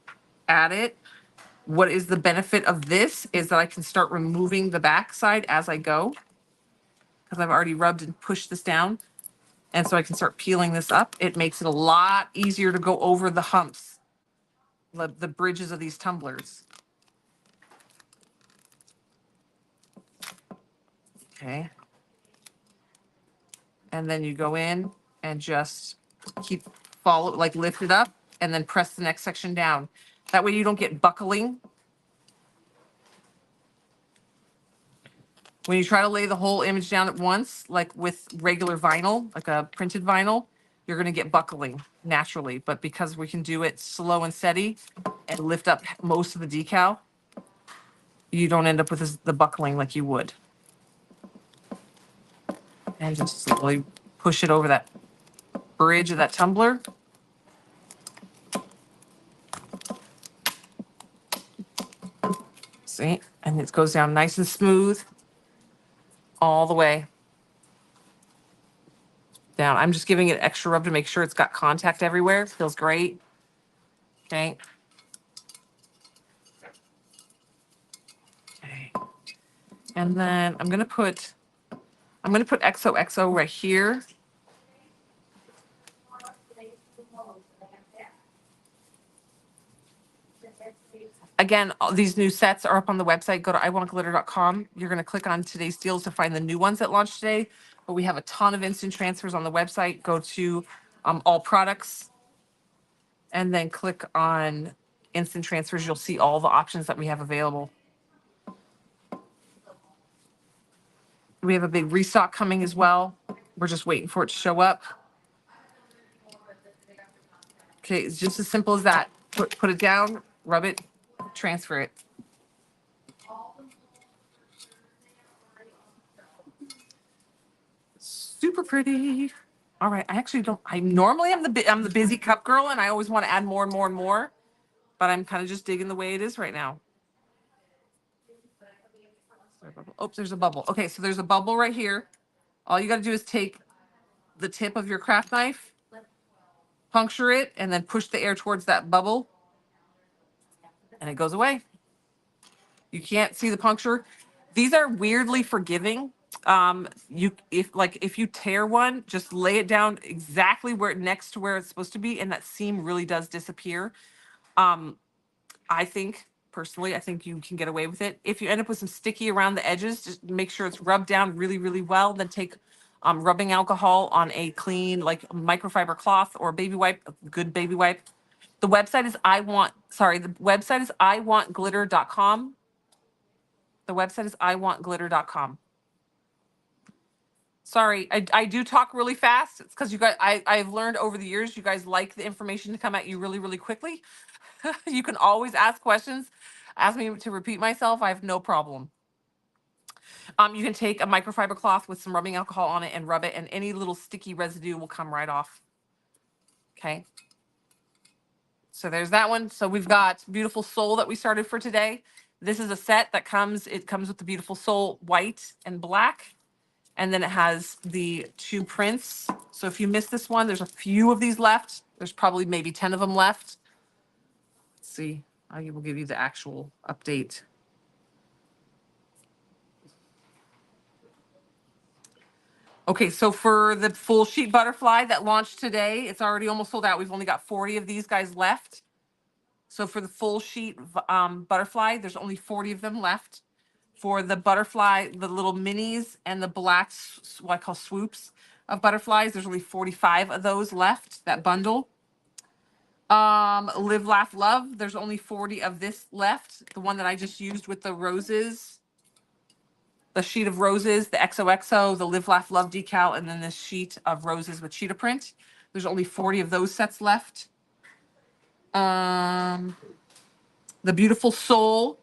add it. What is the benefit of this is that I can start removing the backside as I go because I've already rubbed and pushed this down. And so I can start peeling this up. It makes it a lot easier to go over the humps, the bridges of these tumblers. Okay. And then you go in and just keep like lift it up and then press the next section down. That way you don't get buckling. When you try to lay the whole image down at once, like with regular vinyl, like a printed vinyl, you're going to get buckling naturally. But because we can do it slow and steady and lift up most of the decal, you don't end up with the buckling like you would. And just slowly push it over that bridge of that tumbler. See? And it goes down nice and smooth all the way down. I'm just giving it extra rub to make sure it's got contact everywhere. Feels great. Okay. Okay. And then I'm gonna put XOXO right here. Again, all these new sets are up on the website. Go to iwantglitter.com. You're going to click on today's deals to find the new ones that launched today. But we have a ton of instant transfers on the website. Go to all products and then click on instant transfers. You'll see all the options that we have available. We have a big restock coming as well. We're just waiting for it to show up. Okay, it's just as simple as that. Put it down, rub it, transfer it. Super pretty. All right, I actually don't. I normally I'm the busy cup girl, and I always want to add more and more and more. But I'm kind of just digging the way it is right now. Oh, there's a bubble. Okay, so there's a bubble right here. All you got to do is take the tip of your craft knife, puncture it, and then push the air towards that bubble, and it goes away. You can't see the puncture. These are weirdly forgiving. If you tear one, just lay it down exactly next to where it's supposed to be, and that seam really does disappear. I think personally, I think you can get away with it. If you end up with some sticky around the edges, just make sure it's rubbed down really, really well. Then take rubbing alcohol on a clean, like microfiber cloth or baby wipe, a good baby wipe. The website is iwantglitter.com. The website is iwantglitter.com. Sorry, I do talk really fast. It's because you guys, I've learned over the years, you guys like the information to come at you really, really quickly. You can always ask questions. Ask me to repeat myself. I have no problem. You can take a microfiber cloth with some rubbing alcohol on it and rub it, and any little sticky residue will come right off. Okay. So there's that one. So we've got Beautiful Soul that we started for today. This is a set that comes, it comes with the Beautiful Soul white and black. And then it has the 2 prints. So if you missed this one, there's a few of these left. There's probably maybe 10 of them left. Let's see. I will give you the actual update. Okay, so for the full sheet butterfly that launched today, it's already almost sold out. We've only got 40 of these guys left. So for the full sheet butterfly, there's only 40 of them left. For the butterfly, the little minis and the black, what I call swoops of butterflies, there's only 45 of those left, that bundle. Live, Laugh, Love, there's only 40 of this left. The one that I just used with the roses, the sheet of roses, the XOXO, the Live, Laugh, Love decal, and then this sheet of roses with cheetah print. There's only 40 of those sets left. The Beautiful Soul,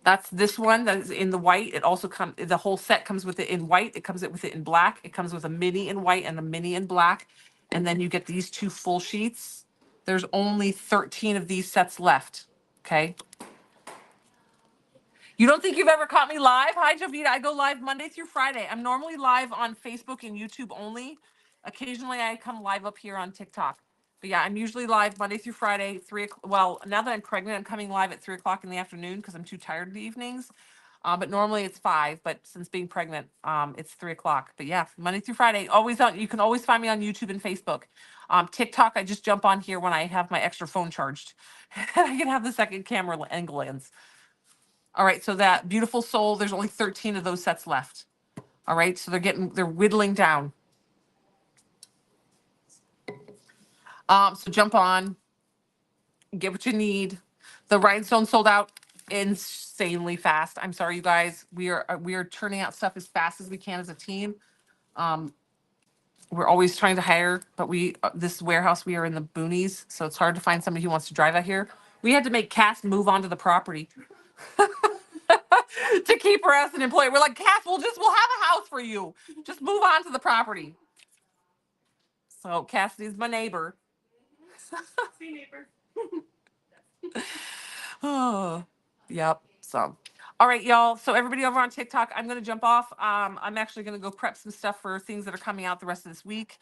that's this one that is in the white. It also comes, the whole set comes with it in white. It comes with it in black. It comes with a mini in white and a mini in black. And then you get these 2 full sheets. There's only 13 of these sets left. Okay. You don't think you've ever caught me live? Hi, Jovita. I go live Monday through Friday. I'm normally live on Facebook and YouTube only. Occasionally, I come live up here on TikTok. But yeah, I'm usually live Monday through Friday, 3 o'clock. Well, now that I'm pregnant, I'm coming live at 3 o'clock in the afternoon because I'm too tired in the evenings. But normally it's 5. But since being pregnant, it's 3 o'clock. But yeah, Monday through Friday, always on. You can always find me on YouTube and Facebook. TikTok, I just jump on here when I have my extra phone charged. And I can have the second camera angle lens. All right, so that Beautiful Soul, there's only 13 of those sets left. All right, so they're whittling down. So jump on, get what you need. The rhinestone sold out insanely fast. I'm sorry, you guys. We are turning out stuff as fast as we can as a team. We're always trying to hire, but this warehouse, we are in the boonies, so it's hard to find somebody who wants to drive out here. We had to make Cass move onto the property to keep her as an employee. We're like, Cass, we'll have a house for you. Just move on to the property. So Cassidy's my neighbor. See, neighbor. Oh, yep. So, all right, y'all. So everybody over on TikTok, I'm going to jump off. I'm actually going to go prep some stuff for things that are coming out the rest of this week.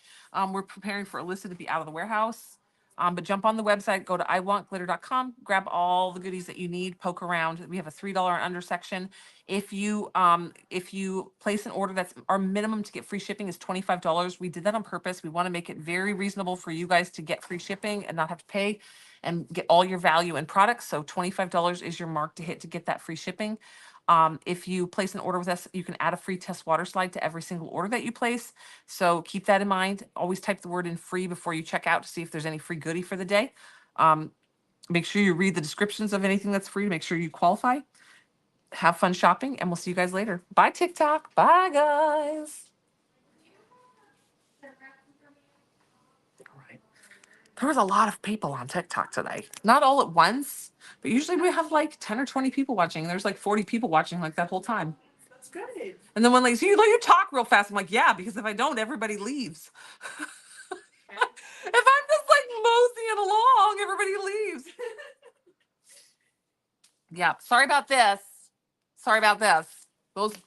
We're preparing for Alyssa to be out of the warehouse. But jump on the website, go to iwantglitter.com, grab all the goodies that you need, poke around. We have a $3 and under section. If you place an order, that's our minimum to get free shipping is $25. We did that on purpose. We want to make it very reasonable for you guys to get free shipping and not have to pay and get all your value in products. So $25 is your mark to hit to get that free shipping. If you place an order with us, you can add a free test water slide to every single order that you place. So keep that in mind. Always type the word in free before you check out to see if there's any free goodie for the day. Make sure you read the descriptions of anything that's free to make sure you qualify. Have fun shopping, and we'll see you guys later. Bye, TikTok. Bye, guys. All right. There was a lot of people on TikTok today. Not all at once, but usually we have like 10 or 20 people watching. There's like 40 people watching like that whole time. That's good. And then when like, so you talk real fast. I'm like, yeah, because if I don't, everybody leaves. If I'm just like moseying along, everybody leaves. Yeah, sorry about this. Sorry about this.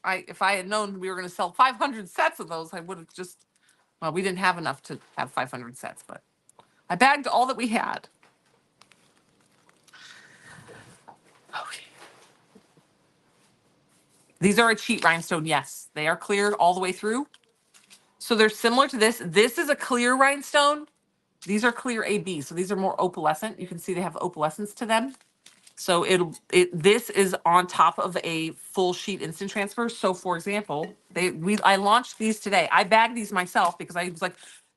If I had known we were going to sell 500 sets of those, I would have just, well, we didn't have enough to have 500 sets, but I bagged all that we had. Okay. These are a cheat rhinestone. Yes, they are cleared all the way through. So they're similar to this. This is a clear rhinestone. These are clear AB. So these are more opalescent. You can see they have opalescence to them. So this is on top of a full sheet instant transfer. So for example, I launched these today. I bagged these myself because I was like,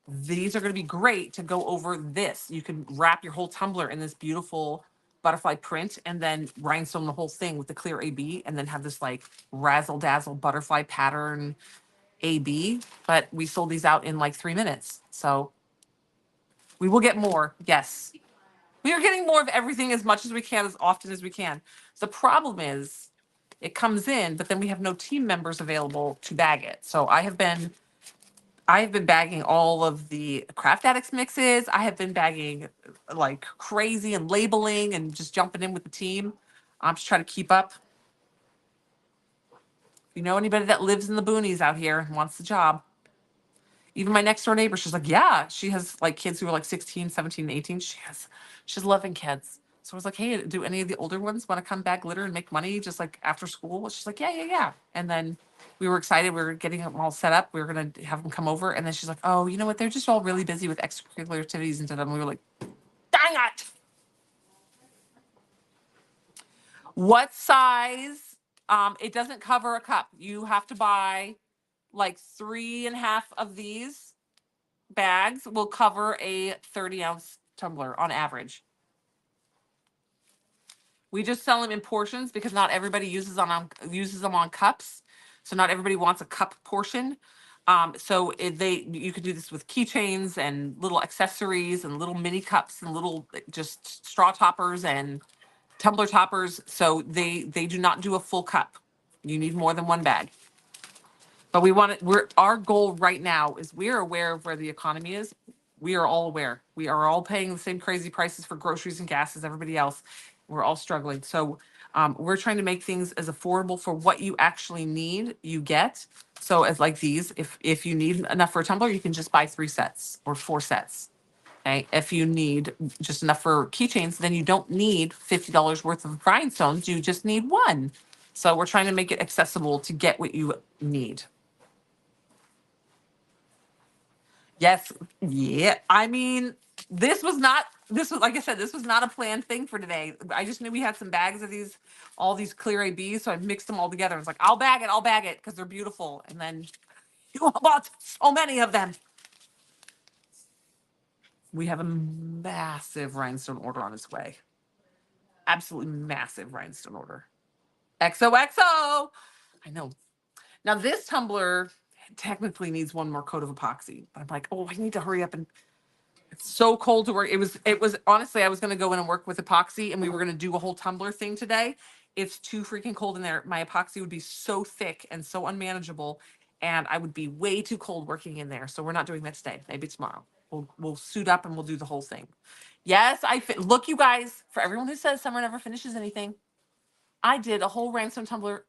these are going to be great to go over this. You can wrap your whole tumbler in this beautiful butterfly print and then rhinestone the whole thing with the clear AB and then have this like razzle dazzle butterfly pattern. AB, but we sold these out in like 3 minutes. So we will get more. Yes. We are getting more of everything as much as we can, as often as we can. The problem is it comes in, but then we have no team members available to bag it. So I have been bagging all of the Craft Addicts mixes. I have been bagging like crazy and labeling and just jumping in with the team. I'm just trying to keep up. If you know anybody that lives in the boonies out here and wants the job, even my next door neighbor, she's like, yeah, she has like kids who are like 16, 17, 18. She's loving kids. So I was like, hey, do any of the older ones want to come bag glitter and make money just like after school? She's like, yeah, yeah, yeah. And then we were excited. We were getting them all set up. We were going to have them come over. And then she's like, oh, you know what? They're just all really busy with extracurricular activities and stuff. And we were like, dang it. What size? It doesn't cover a cup. You have to buy like 3.5 of these bags will cover a 30-ounce tumbler on average. We just sell them in portions because not everybody uses them on cups. So not everybody wants a cup portion. You could do this with keychains and little accessories and little mini cups and little just straw toppers and tumbler toppers. So they do not do a full cup. You need more than one bag. But our goal right now is we're aware of where the economy is. We are all aware. We are all paying the same crazy prices for groceries and gas as everybody else. We're all struggling. So we're trying to make things as affordable for what you actually need, you get. So as like these, if you need enough for a tumbler, you can just buy 3 sets or 4 sets. Okay. If you need just enough for keychains, then you don't need $50 worth of rhinestones. You just need one. So we're trying to make it accessible to get what you need. Yes. Yeah. I mean, this was like I said, this was not a planned thing for today. I just knew we had some bags of all these clear ABs. So I mixed them all together. I was like, I'll bag it because they're beautiful. And then you all bought so many of them. We have a massive rhinestone order on its way. Absolutely massive rhinestone order. XOXO. I know. Now this tumbler technically needs one more coat of epoxy. But I'm like, oh, I need to hurry up and it's so cold to work. It was honestly, I was going to go in and work with epoxy and we were going to do a whole tumbler thing today. It's too freaking cold in there. My epoxy would be so thick and so unmanageable and I would be way too cold working in there. So we're not doing that today. Maybe tomorrow. We'll suit up and we'll do the whole thing. Yes, look, you guys, for everyone who says summer never finishes anything, I did a whole rhinestone tumbler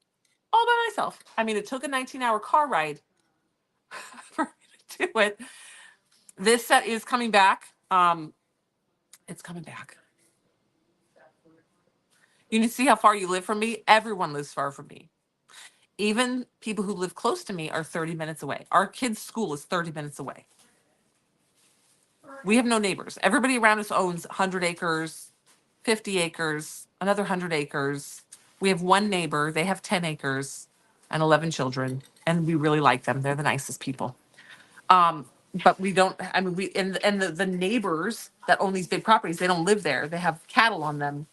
all by myself. I mean, it took a 19-hour car ride for me to do it. This set is coming back. It's coming back. You need to see how far you live from me. Everyone lives far from me. Even people who live close to me are 30 minutes away. Our kids' school is 30 minutes away. We have no neighbors. Everybody around us owns 100 acres, 50 acres, another 100 acres. We have one neighbor. They have 10 acres and 11 children, and we really like them. They're the nicest people. But we don't, I mean, the neighbors that own these big properties, they don't live there. They have cattle on them.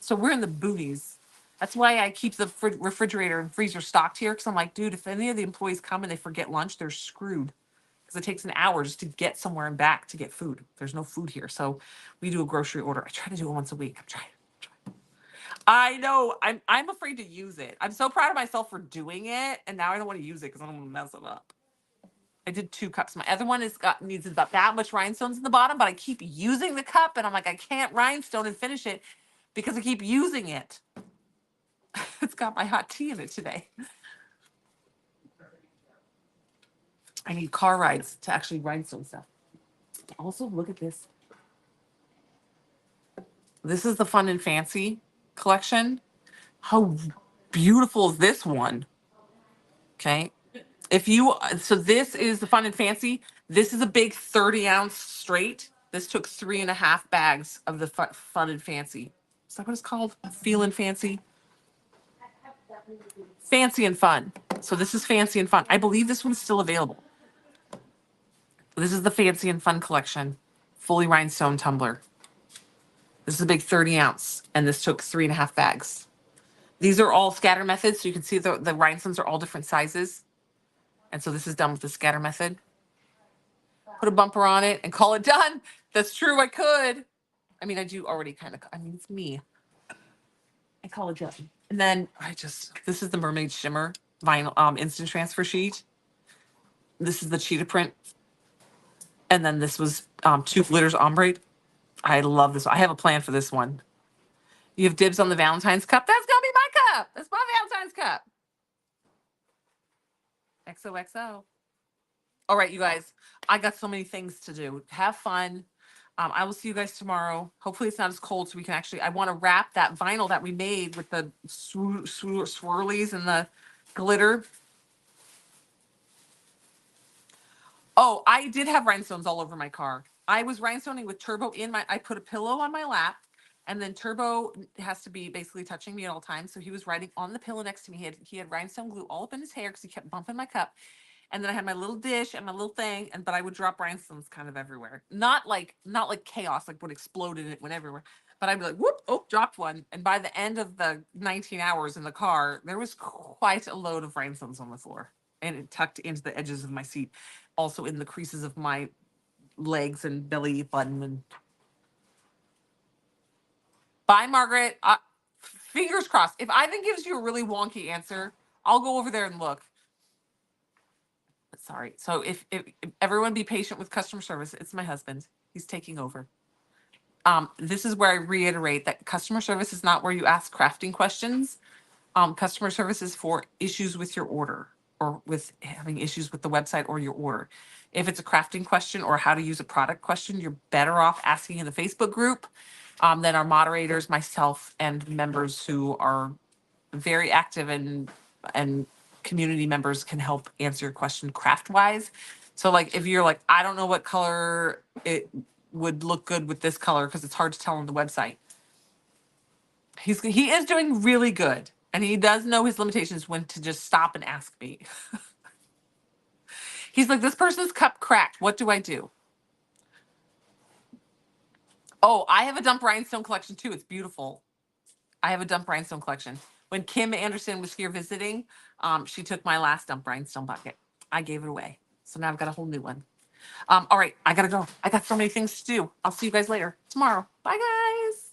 So we're in the boonies. That's why I keep the refrigerator and freezer stocked here. Cause I'm like, dude, if any of the employees come and they forget lunch, they're screwed. Cause it takes an hour just to get somewhere and back to get food. There's no food here. So we do a grocery order. I try to do it once a week. I'm trying. I know. I'm afraid to use it. I'm so proud of myself for doing it. And now I don't want to use it because I don't want to mess it up. I did 2 cups. My other one needs about that much rhinestones in the bottom, but I keep using the cup and I'm like, I can't rhinestone and finish it because I keep using it. It's got my hot tea in it today. I need car rides to actually rhinestone stuff. Also, look at this. This is the Fun and Fancy collection. How beautiful is this one? Okay. So this is the Fun and Fancy. This is a big 30-ounce straight. This took 3.5 bags of the Fun and Fancy. Is that what it's called? Feelin' Fancy? Fancy and Fun. So this is Fancy and Fun. I believe this one's still available. This is the Fancy and Fun collection. Fully rhinestone tumbler. This is a big 30-ounce, and this took 3.5 bags. These are all scatter methods, so you can see the rhinestones are all different sizes. And so this is done with the scatter method. Put a bumper on it and call it done. That's true, I could. I mean, I do already kind of, I mean, it's me. I call it done. And then this is the Mermaid Shimmer vinyl instant transfer sheet. This is the cheetah print. And then this was two glitters ombre. I love this. I have a plan for this one. You have dibs on the Valentine's cup. That's gonna be my cup. That's my Valentine's cup. XOXO. All right, you guys. I got so many things to do. Have fun. I will see you guys tomorrow. Hopefully it's not as cold so we can actually, I want to wrap that vinyl that we made with the swirlies and the glitter. Oh, I did have rhinestones all over my car. I was rhinestoning with Turbo I put a pillow on my lap, and then Turbo has to be basically touching me at all times. So he was riding on the pillow next to me. He had rhinestone glue all up in his hair because he kept bumping my cup. And then I had my little dish and my little thing, but I would drop rhinestones kind of everywhere. Not like chaos, like would explode and it went everywhere. But I'd be like, whoop, oh, dropped one. And by the end of the 19 hours in the car, there was quite a load of rhinestones on the floor. And it tucked into the edges of my seat, also in the creases of my legs and belly button. And bye, Margaret. Fingers crossed. If Ivan gives you a really wonky answer, I'll go over there and look. Sorry. So if everyone be patient with customer service, it's my husband. He's taking over. This is where I reiterate that customer service is not where you ask crafting questions. Customer service is for issues with your order or with having issues with the website or your order. If it's a crafting question or how to use a product question, you're better off asking in the Facebook group than our moderators, myself, and members who are very active and community members can help answer your question craft wise. So like if you're like, I don't know what color it would look good with this color because it's hard to tell on the website. He is doing really good. And he does know his limitations when to just stop and ask me. He's like, this person's cup cracked. What do I do? Oh, I have a dump rhinestone collection too. It's beautiful. I have a dump rhinestone collection. When Kim Anderson was here visiting, she took my last dump rhinestone bucket. I gave it away. So now I've got a whole new one. All right, I gotta go. I got so many things to do. I'll see you guys later tomorrow. Bye, guys.